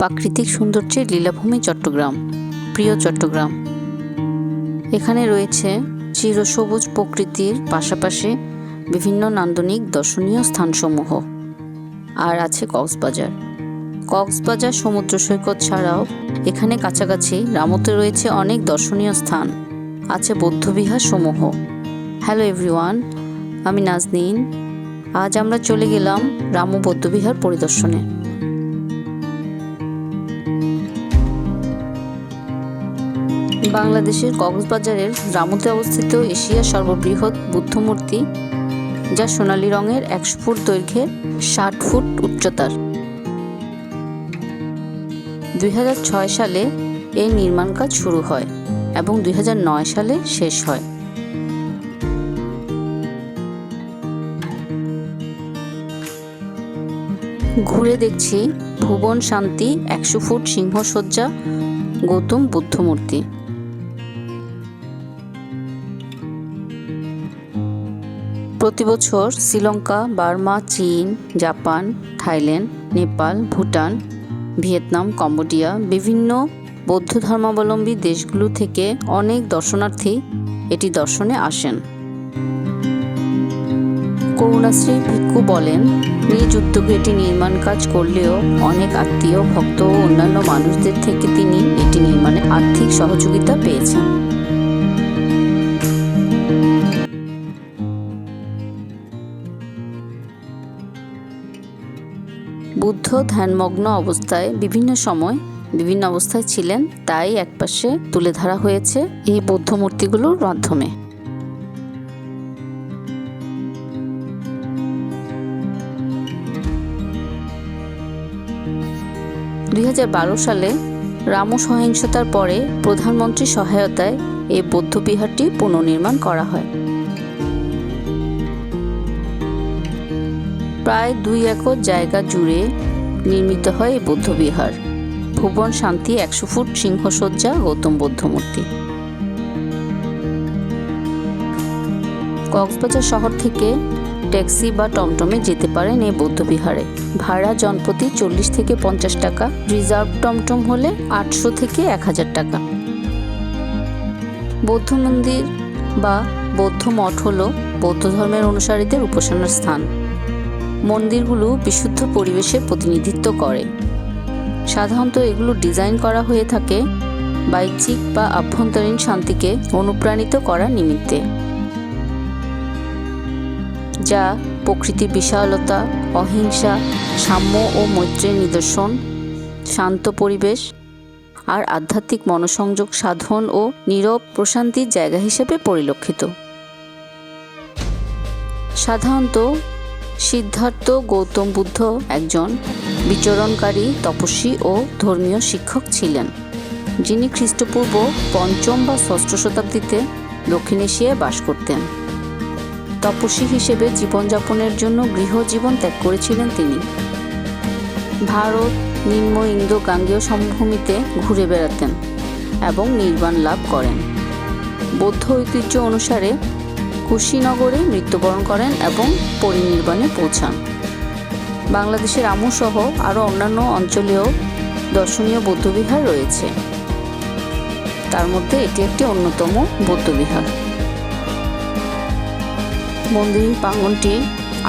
প্রাকৃতিক সৌন্দর্যের লীলাভূমি চট্টগ্রাম। প্রিয় চট্টগ্রাম, এখানে রয়েছে চিরসবুজ প্রকৃতির পাশাপাশি বিভিন্ন নান্দনিক দর্শনীয় স্থানসমূহ। আর আছে কক্সবাজার সমুদ্র সৈকত ছাড়াও এখানে কাছাকাছি রামুতে রয়েছে অনেক দর্শনীয় স্থান, আছে বৌদ্ধবিহার সমূহ। হ্যালো এভরিওয়ান, আমি নাজনীন। আজ আমরা চলে গেলাম রামু বৌদ্ধবিহার পরিদর্শনে। বাংলাদেশের কক্সবাজারের রামুতে অবস্থিত এশিয়ার সর্ববৃহৎ বুদ্ধ মূর্তি, যা সোনালী রঙের 100 ফুট দৈর্ঘ্যের 60 ফুট উচ্চতার। 2006 সালে এর নির্মাণ কাজ শুরু হয় এবং 2009 সালে শেষ হয়। ঘুরে দেখছি ভুবন শান্তি 100 ফুট সিংহসজ্জা গৌতম বুদ্ধ মূর্তি। প্রতি বছর শ্রীলঙ্কা, বার্মা, চীন, Japan, Thailand, Nepal, Bhutan, Vietnam, Cambodia বিভিন্ন বৌদ্ধ ধর্মাবলম্বী দেশগুলো থেকে অনেক দর্শনার্থী এটি দর্শনে আসেন। করুণাশ্রী ভিক্ষু বলেন, নিজ উদ্যোগে এটি নির্মাণ কাজ করলেও অনেক আত্মীয়, ভক্ত ও অন্যান্য মানুষদের থেকে তিনি এটি নির্মাণে আর্থিক সহযোগিতা পেয়েছেন। বুদ্ধ ধ্যানমগ্ন অবস্থায় বিভিন্ন সময় বিভিন্ন অবস্থায় ছিলেন, তাই একপাশে তুলে ধরা হয়েছে এই বৌদ্ধ মূর্তিগুলোর মাধ্যমে। সালে রামু সহিংসতার পরে প্রধানমন্ত্রীর সহায়তায় এই বৌদ্ধবিহারটি পুনর্নির্মাণ করা হয়। প্রায় 2 একর জায়গা জুড়ে নির্মিত হয় এই বৌদ্ধবিহার। ভুবন শান্তি 100 ফুট সিংহসজ্জা গৌতম বুদ্ধ মূর্তি। কক্সবাজার শহর থেকে ট্যাক্সি বা টমটমে যেতে পারেন এই বৌদ্ধবিহারে। ভাড়া জনপ্রতি 40 থেকে 50 টাকা, রিজার্ভ টমটম হলে 800 থেকে 1000 টাকা। বৌদ্ধ মন্দির বা বৌদ্ধ মঠ হল বৌদ্ধ ধর্মের অনুসারীদের উপাসনার স্থান। মন্দিরগুলো বিশুদ্ধ পরিবেশের প্রতিনিধিত্ব করে। সাধারণত এগুলো ডিজাইন করা হয়ে থাকে বাহ্যিক বা আভ্যন্তরীণ শান্তিকে অনুপ্রাণিত করার নিমিত্তে, যা প্রকৃতির বিশালতা, অহিংসা, সাম্য ও মৈত্রীর নিদর্শন, শান্ত পরিবেশ আর আধ্যাত্মিক মনোসংযোগ সাধন ও নীরব প্রশান্তির জায়গা হিসেবে পরিলক্ষিত। সাধারণত সিদ্ধার্থ গৌতম বুদ্ধ একজন বিচরণকারী তপস্বী ও ধর্মীয় শিক্ষক ছিলেন, যিনি খ্রিস্টপূর্ব 5ম বা 6ষ্ঠ শতাব্দীতে দক্ষিণ এশিয়ায় বাস করতেন। তপস্বী হিসেবে জীবনযাপনের জন্য গৃহজীবন ত্যাগ করেছিলেন তিনি। ভারত, নিম্ন ইন্দো গাঙ্গেয় সমভূমিতে ঘুরে বেড়াতেন এবং নির্বাণ লাভ করেন। বৌদ্ধ ঐতিহ্য অনুসারে কুশীনগরে মৃত্যুবরণ করেন এবং পরিনির্বাণে পৌঁছান। বাংলাদেশের রামু সহ আরও অন্যান্য অঞ্চলেও দর্শনীয় বৌদ্ধবিহার রয়েছে, তার মধ্যে এটি একটি অন্যতম বৌদ্ধবিহার। মন্দির প্রাঙ্গণটি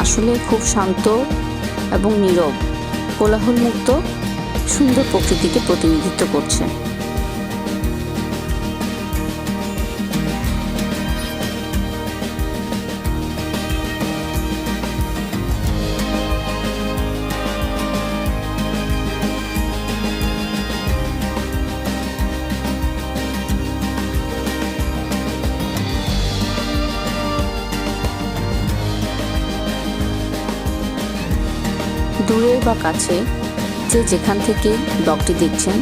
আসলে খুব শান্ত এবং নীরব, কোলাহলমুক্ত সুন্দর প্রকৃতিকে প্রতিনিধিত্ব করছে। দূরে বা কাছে যে যেখান থেকে ব্লগটি দেখছেন,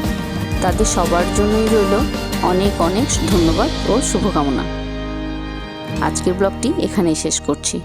তাদের সবার জন্যই রইল অনেক অনেক ধন্যবাদ ও শুভকামনা। আজকের ব্লগটি এখানেই শেষ করছি।